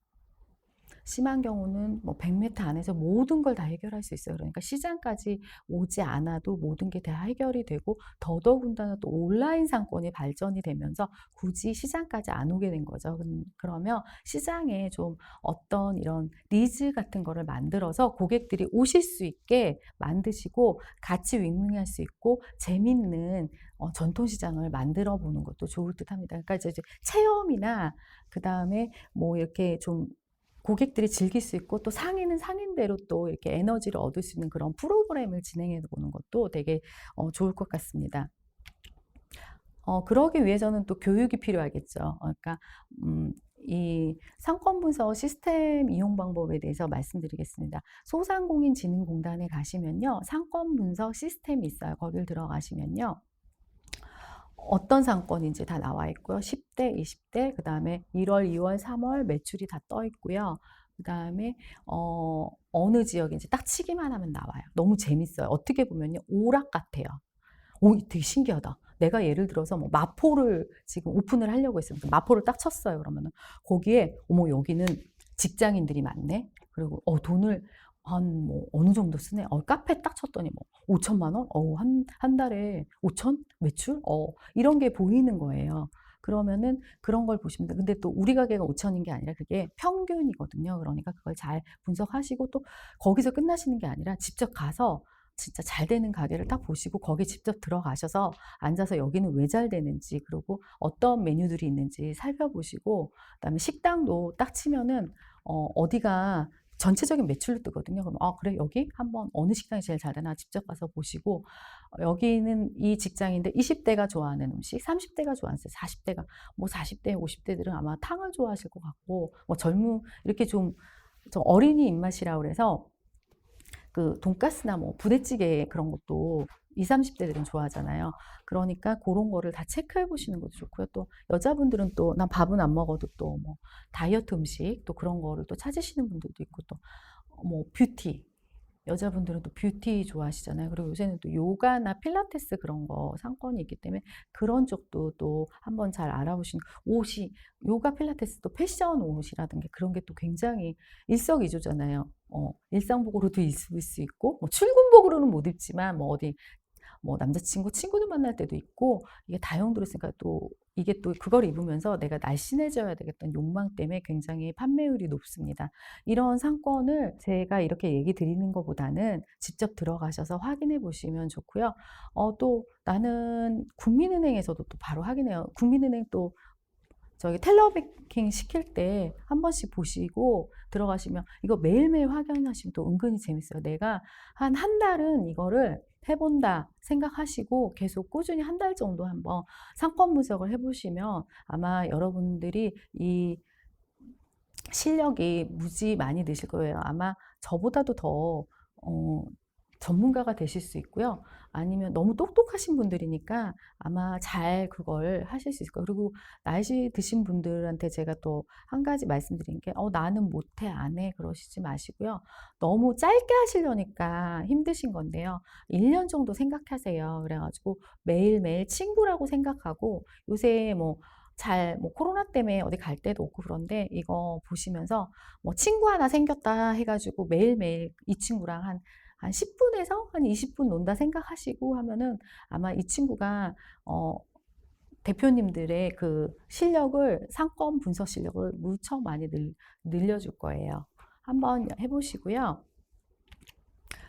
심한 경우는 뭐 100m 안에서 모든 걸 다 해결할 수 있어요. 그러니까 시장까지 오지 않아도 모든 게 다 해결이 되고 더더군다나 또 온라인 상권이 발전이 되면서 굳이 시장까지 안 오게 된 거죠. 그러면 시장에 좀 어떤 이런 니즈 같은 거를 만들어서 고객들이 오실 수 있게 만드시고 같이 윙윙할 수 있고 재밌는 전통시장을 만들어 보는 것도 좋을 듯 합니다. 그러니까 이제 체험이나 그 다음에 뭐 이렇게 좀 고객들이 즐길 수 있고 또 상인은 상인대로 또 이렇게 에너지를 얻을 수 있는 그런 프로그램을 진행해 보는 것도 되게 좋을 것 같습니다. 그러기 위해서는 또 교육이 필요하겠죠. 그러니까 이 상권 분석 시스템 이용 방법에 대해서 말씀드리겠습니다. 소상공인진흥공단에 가시면요. 상권 분석 시스템이 있어요. 거길 들어가시면요. 어떤 상권인지 다 나와 있고요. 10대, 20대, 그 다음에 1월, 2월, 3월 매출이 다 떠 있고요. 그 다음에 어느 지역인지 딱 치기만 하면 나와요. 너무 재밌어요. 어떻게 보면요. 오락 같아요. 오, 되게 신기하다. 내가 예를 들어서 뭐 마포를 지금 오픈을 하려고 했어요. 마포를 딱 쳤어요. 그러면은 거기에 어머 여기는 직장인들이 많네. 그리고 돈을 한 뭐 어느 정도 쓰네. 카페 딱 쳤더니 뭐 5천만 원? 한 달에 5천 매출? 이런 게 보이는 거예요. 그러면은 그런 걸 보시면 돼요. 근데 또 우리 가게가 5천인 게 아니라 그게 평균이거든요. 그러니까 그걸 잘 분석하시고 또 거기서 끝나시는 게 아니라 직접 가서 진짜 잘 되는 가게를 딱 보시고 거기 직접 들어가셔서 앉아서 여기는 왜 잘 되는지 그리고 어떤 메뉴들이 있는지 살펴보시고 그다음에 식당도 딱 치면은 어디가 전체적인 매출로 뜨거든요. 그럼 그래 여기 한번 어느 식당이 제일 잘 되나 직접 가서 보시고 여기는 이 직장인데 20대가 좋아하는 음식, 30대가 좋아하는 음식, 40대가 뭐 40대, 50대들은 아마 탕을 좋아하실 것 같고 뭐 이렇게 좀 어린이 입맛이라 그래서 그 돈가스나 뭐 부대찌개 그런 것도 20, 30대들은 좋아하잖아요. 그러니까 그런 거를 다 체크해 보시는 것도 좋고요. 또 여자분들은 또 난 밥은 안 먹어도 또 뭐 다이어트 음식 또 그런 거를 또 찾으시는 분들도 있고 또 뭐 뷰티 여자분들은 또 뷰티 좋아하시잖아요. 그리고 요새는 또 요가나 필라테스 그런 거 상권이 있기 때문에 그런 쪽도 또 한번 잘 알아보시는 옷이 요가 필라테스도 패션 옷이라든가 그런 게 또 굉장히 일석이조잖아요. 일상복으로도 입을 수 있고 뭐 출근복으로는 못 입지만 뭐 어디 뭐 남자친구, 친구들 만날 때도 있고 이게 다용도로 있으니까 또 이게 또 그걸 입으면서 내가 날씬해져야 되겠다는 욕망 때문에 굉장히 판매율이 높습니다. 이런 상권을 제가 이렇게 얘기 드리는 것보다는 직접 들어가셔서 확인해 보시면 좋고요. 또 나는 국민은행에서도 또 바로 확인해요. 국민은행 또 저희 텔러뱅킹 시킬 때 한 번씩 보시고 들어가시면 이거 매일매일 확인하시면 또 은근히 재밌어요. 내가 한 달은 이거를 해본다 생각하시고 계속 꾸준히 한 달 정도 한번 상권 분석을 해보시면 아마 여러분들이 이 실력이 무지 많이 느실 거예요. 아마 저보다도 더 어 전문가가 되실 수 있고요. 아니면 너무 똑똑하신 분들이니까 아마 잘 그걸 하실 수 있을 거예요. 그리고 나이 드신 분들한테 제가 또 한 가지 말씀드린 게 나는 못해, 안 해." 그러시지 마시고요. 너무 짧게 하시려니까 힘드신 건데요. 1년 정도 생각하세요. 그래 가지고 매일매일 친구라고 생각하고, 요새 뭐 코로나 때문에 어디 갈 데도 없고 그런데 이거 보시면서 뭐 친구 하나 생겼다 해 가지고 매일매일 이 친구랑 한 10 분에서 한 20분 논다 생각하시고 하면은 아마 이 친구가 어 대표님들의 그 실력을, 상권 분석 실력을 무척 많이 늘려줄 거예요. 한번 해 보시고요.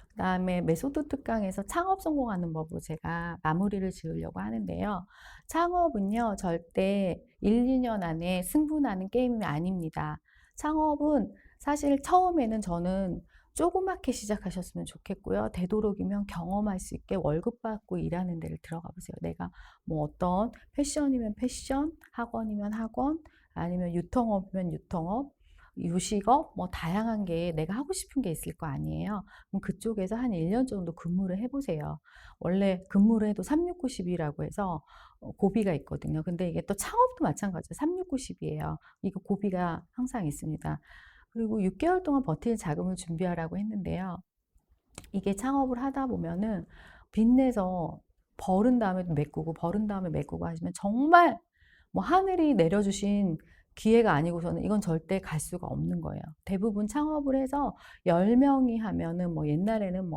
그다음에 메소드 특강에서 창업 성공하는 법으로 제가 마무리를 지으려고 하는데요. 창업은요, 절대 1-2년 안에 승부나는 게임이 아닙니다. 창업은 사실 처음에는 저는 조그맣게 시작하셨으면 좋겠고요. 되도록이면 경험할 수 있게 월급 받고 일하는 데를 들어가 보세요. 내가 뭐 어떤 패션이면 패션, 학원이면 학원, 아니면 유통업이면 유통업, 요식업, 뭐 다양한 게 내가 하고 싶은 게 있을 거 아니에요. 그럼 그쪽에서 한 1년 정도 근무를 해 보세요. 원래 근무를 해도 36910이라고 해서 고비가 있거든요. 근데 이게 또 창업도 마찬가지예요. 36910이에요. 이거 고비가 항상 있습니다. 그리고 6 개월 동안 버틸 자금을 준비하라고 했는데요. 이게 창업을 하다 보면은 빚내서 벌은 다음에 메꾸고 벌은 다음에 메꾸고 하시면 정말 뭐 하늘이 내려주신 기회가 아니고서는 이건 절대 갈 수가 없는 거예요. 대부분 창업을 해서 10명이 하면은 뭐 옛날에는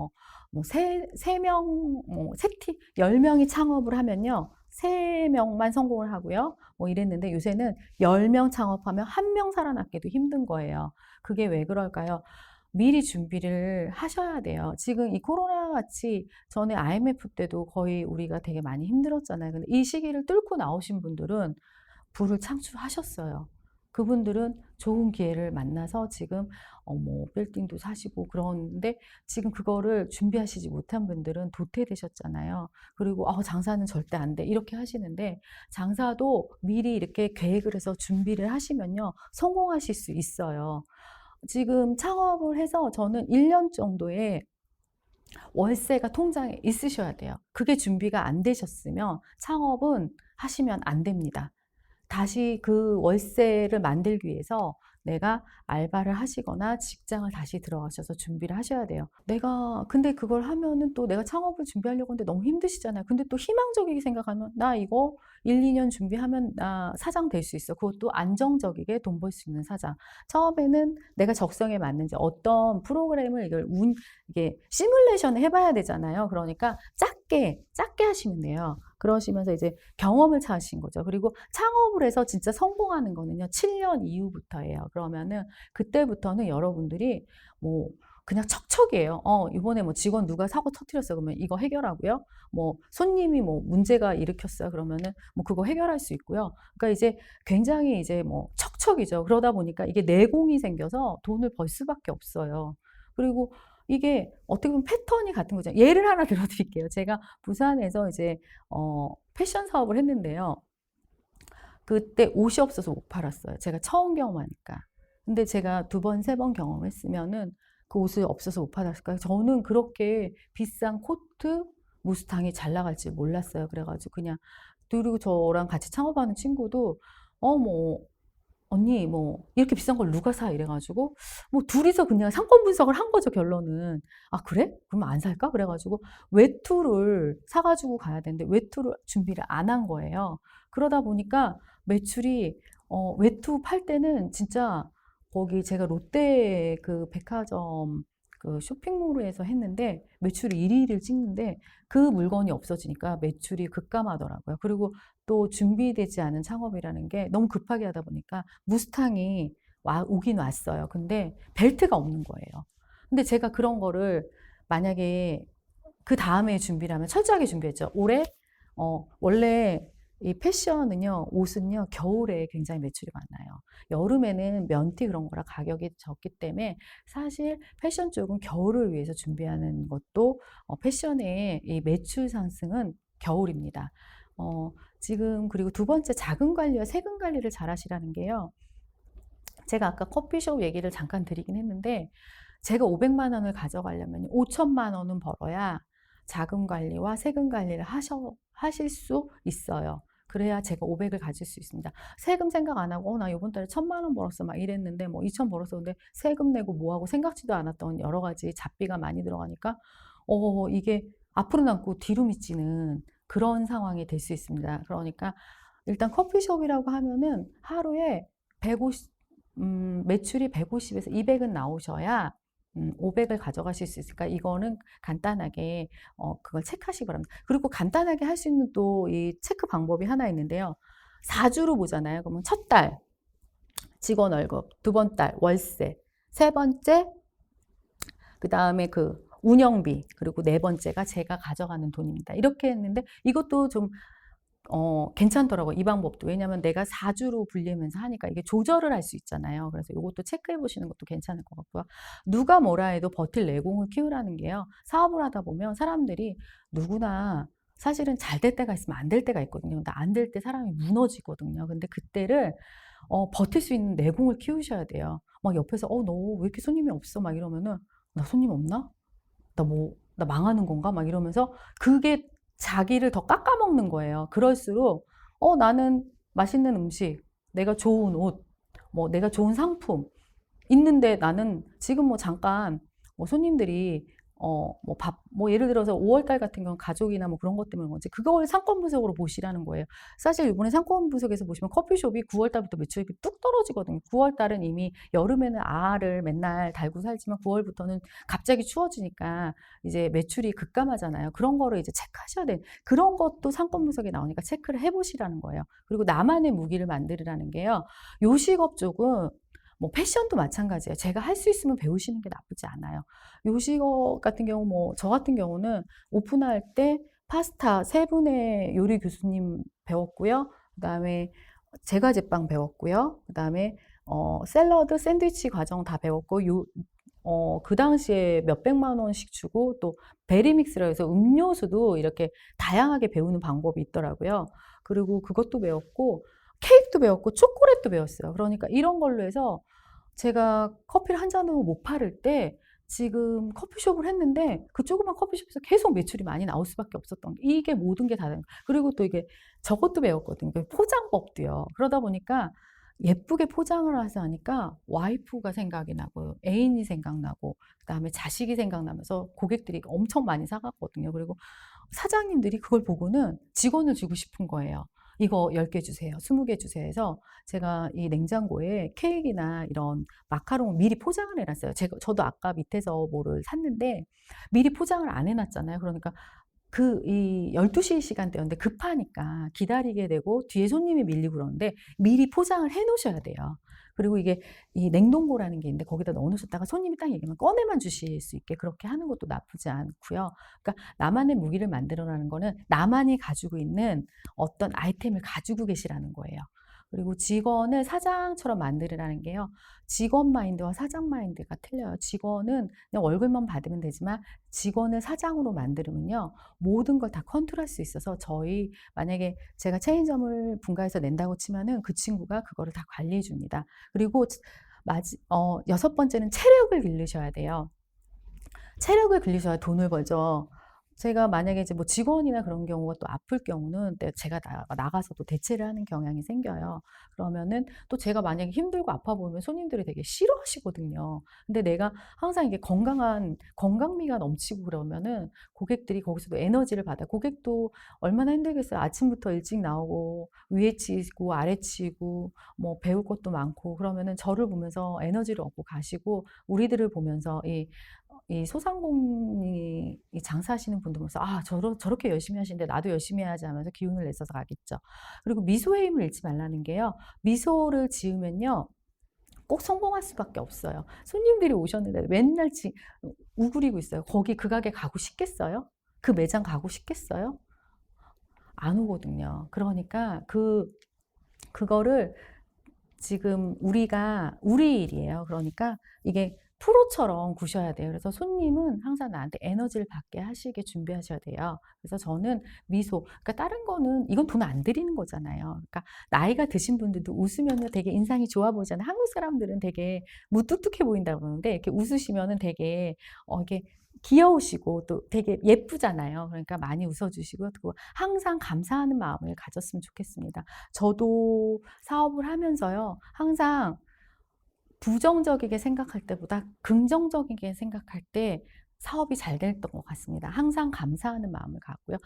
세 명, 세 팀, 10명이 창업을 하면요. 3명만 성공을 하고요. 뭐 이랬는데 요새는 10명 창업하면 1명 살아남기도 힘든 거예요. 그게 왜 그럴까요? 미리 준비를 하셔야 돼요. 지금 이 코로나 같이 전에 IMF 때도 거의 우리가 되게 많이 힘들었잖아요. 근데 이 시기를 뚫고 나오신 분들은 부를 창출하셨어요. 그분들은 좋은 기회를 만나서 지금 빌딩도 사시고 그러는데, 지금 그거를 준비하시지 못한 분들은 도태되셨잖아요. 그리고 장사는 절대 안 돼." 이렇게 하시는데, 장사도 미리 이렇게 계획을 해서 준비를 하시면요. 성공하실 수 있어요. 지금 창업을 해서 저는 1년 정도의 월세가 통장에 있으셔야 돼요. 그게 준비가 안 되셨으면 창업은 하시면 안 됩니다. 다시 그 월세를 만들기 위해서 내가 알바를 하시거나 직장을 다시 들어가셔서 준비를 하셔야 돼요. 근데 그걸 하면은 또 내가 창업을 준비하려고 하는데 너무 힘드시잖아요. 근데 또 희망적이게 생각하면 '나 이거 1-2년 준비하면 나 사장 될 수 있어.' 그것도 안정적이게 돈 벌 수 있는 사장. 처음에는 내가 적성에 맞는지 어떤 프로그램을 이게 시뮬레이션을 해 봐야 되잖아요. 그러니까 작게 하시면 돼요. 그러시면서 이제 경험을 쌓으신 거죠. 그리고 창업을 해서 진짜 성공하는 거는요, 7년 이후부터예요. 그러면은 그때부터는 여러분들이 뭐 그냥 척척이에요. 이번에 뭐 직원 누가 사고 터뜨렸어요. 그러면 이거 해결하고요. 뭐 손님이 뭐 문제가 일으켰어요. 그러면은 뭐 그거 해결할 수 있고요. 그러니까 이제 굉장히 이제 뭐 척척이죠. 그러다 보니까 이게 내공이 생겨서 돈을 벌 수밖에 없어요. 그리고 이게 어떻게 보면 패턴이 같은 거죠. 예를 하나 들어 드릴게요. 제가 부산에서 이제 패션 사업을 했는데요. 그때 옷이 없어서 못 팔았어요. 제가 처음 경험하니까. 근데 제가 2번, 3번 경험했으면은 그 옷이 없어서 못 팔았을까요? 저는 그렇게 비싼 코트, 무스탕이 잘 나갈 줄 몰랐어요. 그래 가지고 그냥, 그리고 저랑 같이 창업하는 친구도 뭐 "언니 뭐 이렇게 비싼 걸 누가 사?" 이래 가지고 뭐 둘이서 그냥 상권 분석을 한 거죠, 결론은. "아 그래? 그러면 안 살까?" 그래 가지고 외투를 사 가지고 가야 되는데 외투를 준비를 안 한 거예요. 그러다 보니까 매출이, 외투 팔 때는 진짜 거기 제가 롯데 그 백화점 그 쇼핑몰에서 했는데 매출이 1 위를 찍는데 그 물건이 없어지니까 매출이 급감하더라고요. 그리고 또 준비되지 않은 창업이라는 게 너무 급하게 하다 보니까 무스탕이 오긴 왔어요. 근데 벨트가 없는 거예요. 근데 제가 그런 거를 만약에 그다음에 준비를 하면 철저하게 준비했죠. 올해 원래 이 패션은요, 옷은요, 겨울에 굉장히 매출이 많아요. 여름에는 면티 그런 거라 가격이 적기 때문에 사실 패션 쪽은 겨울을 위해서 준비하는 것도, 패션의 이 매출 상승은 겨울입니다. 지금 그리고 두 번째 자금 관리와 세금 관리를 잘 하시라는 게요. 제가 아까 커피숍 얘기를 잠깐 드리긴 했는데 제가 500만 원을 가져가려면 5천만 원은 벌어야 자금 관리와 세금 관리를 하실 수 있어요. 그래야 제가 500을 가질 수 있습니다. 세금 생각 안 하고 나 이번 달에 1,000만 원 벌었어 막 이랬는데 뭐 2천 벌었어 근데 세금 내고 뭐하고 생각지도 않았던 여러 가지 잡비가 많이 들어가니까 이게 앞으로 남고 뒤로 미치는 그런 상황이 될 수 있습니다. 그러니까 일단 커피숍이라고 하면은 하루에 150 매출이 150에서 200은 나오셔야 500을 가져가실 수 있으니까 이거는 간단하게 그걸 체크하시기 바랍니다. 그리고 간단하게 할 수 있는 또 이 체크 방법이 하나 있는데요. 4주로 보잖아요. 그러면 첫 달 직원 월급, 두 번 달 월세, 세 번째 그다음에 그 운영비, 그리고 네 번째가 제가 가져가는 돈입니다. 이렇게 했는데 이것도 좀 괜찮더라고요. 이 방법도. 왜냐면 내가 4주로 분리하면서 하니까 이게 조절을 할 수 있잖아요. 그래서 요것도 체크해 보시는 것도 괜찮을 것 같고요. 누가 뭐라 해도 버틸 내공을 키우라는 게요. 사업을 하다 보면 사람들이 누구나 사실은 잘 될 때가 있으면 안 될 때가 있거든요. 근데 안 될 때 사람이 무너지거든요. 근데 그때를 버틸 수 있는 내공을 키우셔야 돼요. 막 옆에서 너 왜 이렇게 손님이 없어? 막 이러면은 나 손님 없나? 나 망하는 건가? 막 이러면서 그게 자기를 더 깎아먹는 거예요. 그럴수록 나는 맛있는 음식, 내가 좋은 옷, 뭐 내가 좋은 상품 있는데 나는 지금 뭐 잠깐 뭐 손님들이 뭐 예를 들어서 5월달 같은 경우는 가족이나 뭐 그런 것 때문에 그런지 그걸 상권 분석으로 보시라는 거예요. 사실 이번에 상권 분석에서 보시면 커피숍이 9월달부터 매출이 뚝 떨어지거든요. 9월달은 이미 여름에는 알을 맨날 달고 살지만 9월부터는 갑자기 추워지니까 이제 매출이 급감하잖아요. 그런 거를 이제 체크하셔야 돼요. 그런 것도 상권 분석에 나오니까 체크를 해보시라는 거예요. 그리고 나만의 무기를 만들으라는 게요. 요식업 쪽은 뭐 패션도 마찬가지예요. 제가 할 수 있으면 배우시는 게 나쁘지 않아요. 요식업 같은 경우 뭐 저 같은 경우는 오픈할 때 파스타 세 분의 요리 교수님 배웠고요. 그다음에 제과 제빵 배웠고요. 그다음에 샐러드, 샌드위치 과정 다 배웠고 그 당시에 몇백만 원씩 주고 또 베리믹스라고 해서 음료수도 이렇게 다양하게 배우는 방법이 있더라고요. 그리고 그것도 배웠고 케이크도 배웠고 초콜릿도 배웠어요. 그러니까 이런 걸로 해서 제가 커피를 한 잔으로 못 팔을 때 지금 커피숍을 했는데 그 조그만 커피숍에서 계속 매출이 많이 나올 수밖에 없었던 게 이게 모든 게 다른 그리고 또 이게 저것도 배웠거든요. 그 포장법도요. 그러다 보니까 예쁘게 포장을 해서 하니까 와이프가 생각이 나고 애인이 생각나고 그다음에 자식이 생각나면서 고객들이 엄청 많이 사갔거든요. 그리고 사장님들이 그걸 보고는 직원을 주고 싶은 거예요. 이거 10개 주세요. 20개 주세요 해서 제가 이 냉장고에 케이크나 이런 마카롱을 미리 포장을 해놨어요. 저도 아까 밑에서 뭐를 샀는데 미리 포장을 안 해놨잖아요. 그러니까 이 12시 시간대였는데 급하니까 기다리게 되고 뒤에 손님이 밀리고 그러는데 미리 포장을 해 놓으셔야 돼요. 그리고 이게 이 냉동고라는 게 있는데 거기다 넣어 놓으셨다가 손님이 딱 얘기하면 꺼내만 주실 수 있게 그렇게 하는 것도 나쁘지 않고요. 그러니까 나만의 무기를 만들어라는 거는 나만이 가지고 있는 어떤 아이템을 가지고 계시라는 거예요. 그리고 직원을 사장처럼 만들으라는 게요. 직원 마인드와 사장 마인드가 틀려요. 직원은 그냥 월급만 받으면 되지만 직원을 사장으로 만들면요. 모든 걸 다 컨트롤할 수 있어서 저희 만약에 제가 체인점을 분가해서 낸다고 치면은 그 친구가 그거를 다 관리해 줍니다. 그리고 여섯 번째는 체력을 기르셔야 돼요. 체력을 기르셔야 돈을 벌죠. 제가 만약에 이제 뭐 직원이나 그런 경우가 또 아플 경우는 제가 나가서 또 대체를 하는 경향이 생겨요. 그러면은 또 제가 만약에 힘들고 아파 보이면 손님들이 되게 싫어하시거든요. 근데 내가 항상 이게 건강미가 넘치고 그러면은 고객들이 거기서도 에너지를 받아. 고객도 얼마나 힘들겠어요. 아침부터 일찍 나오고 위에 치고 아래 치고 뭐 배울 것도 많고 그러면은 저를 보면서 에너지를 얻고 가시고 우리들을 보면서 이 소상공인 장사하시는 분들 보면서 저렇게 열심히 하시는데 나도 열심히 해야지 하면서 기운을 내서 가겠죠. 그리고 미소의 힘을 잃지 말라는 게요. 미소를 지으면요. 꼭 성공할 수밖에 없어요. 손님들이 오셨는데 맨날 우그리고 있어요. 그 가게 가고 싶겠어요? 그 매장 가고 싶겠어요? 안 오거든요. 그러니까 그거를 지금 우리 일이에요. 그러니까 이게 프로처럼 구셔야 돼요. 그래서 손님은 항상 나한테 에너지를 받게 하시게 준비하셔야 돼요. 그래서 저는 미소, 그러니까 다른 거는 이건 돈 안 들이는 거잖아요. 그러니까 나이가 드신 분들도 웃으면은 되게 인상이 좋아 보이잖아요. 한국 사람들은 되게 무뚝뚝해 보인다고 그러는데 이렇게 웃으시면은 되게 이게 귀여우시고 또 되게 예쁘잖아요. 그러니까 많이 웃어주시고 또 항상 감사하는 마음을 가졌으면 좋겠습니다. 저도 사업을 하면서요, 항상 부정적이게 생각할 때보다 긍정적이게 생각할 때 사업이 잘 됐던 것 같습니다. 항상 감사하는 마음을 갖고요.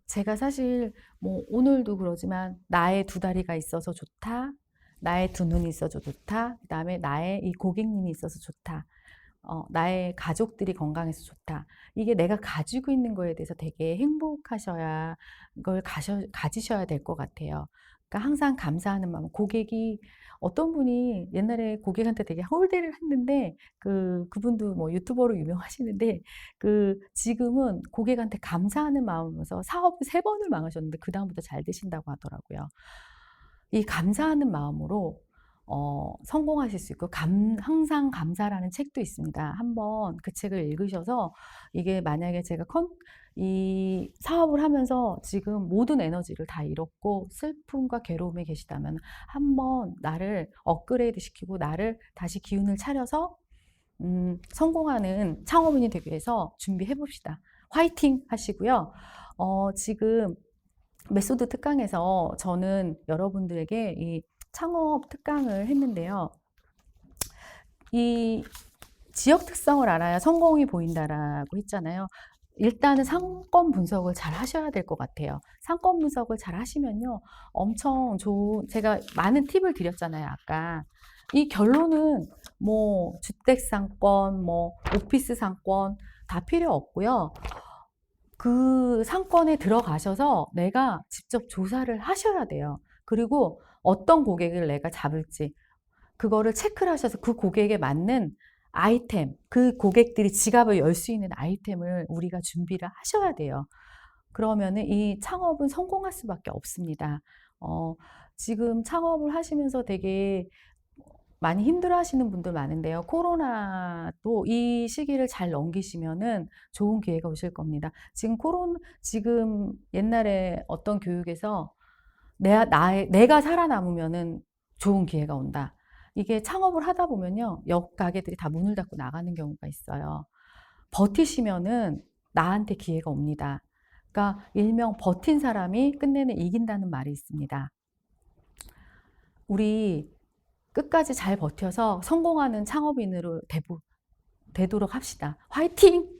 제가 사실 뭐 오늘도 그러지만 나의 두 다리가 있어서 좋다. 나의 두 눈이 있어서 좋다. 그다음에 나의 이 고객님이 있어서 좋다. 나의 가족들이 건강해서 좋다. 이게 내가 가지고 있는 거에 대해서 되게 행복하셔야 이걸 가지셔야 될 것 같아요. 그러니까 항상 감사하는 마음. 고객이 어떤 분이 옛날에 고객한테 되게 홀대를 했는데 그분도 뭐 유튜버로 유명하시는데 지금은 고객한테 감사하는 마음이면서 사업을 3번을 망하셨는데 그다음부터 잘 되신다고 하더라고요. 이 감사하는 마음으로 성공하실 수 있고 항상 감사라는 책도 있습니다. 한번 그 책을 읽으셔서 이게 만약에 제가 이 사업을 하면서 지금 모든 에너지를 다 잃었고 슬픔과 괴로움에 계시다면 한번 나를 업그레이드 시키고 나를 다시 기운을 차려서 성공하는 창업인이 되기 위해서 준비해 봅시다. 화이팅 하시고요. 지금 메소드 특강에서 저는 여러분들에게 이 창업 특강을 했는데요. 이 지역 특성을 알아야 성공이 보인다라고 했잖아요. 일단은 상권 분석을 잘 하셔야 될 것 같아요. 상권 분석을 잘 하시면요, 엄청 좋은, 제가 많은 팁을 드렸잖아요, 아까. 이 결론은 뭐 주택 상권, 뭐 오피스 상권 다 필요 없고요. 그 상권에 들어가셔서 내가 직접 조사를 하셔야 돼요. 그리고 어떤 고객을 내가 잡을지 그거를 체크를 하셔서 그 고객에 맞는 아이템, 그 고객들이 지갑을 열 수 있는 아이템을 우리가 준비를 하셔야 돼요. 그러면은 이 창업은 성공할 수밖에 없습니다. 어, 지금 창업을 하시면서 되게 많이 힘들어 하시는 분들 많은데요. 코로나도 이 시기를 잘 넘기시면은 좋은 기회가 오실 겁니다. 지금 옛날에 어떤 교육에서 내가 살아남으면은 좋은 기회가 온다. 이게 창업을 하다 보면요, 옆 가게들이 다 문을 닫고 나가는 경우가 있어요. 버티시면은 나한테 기회가 옵니다. 그러니까 일명 버틴 사람이 끝내는 이긴다는 말이 있습니다. 우리 끝까지 잘 버텨서 성공하는 창업인으로 되도록 합시다. 화이팅!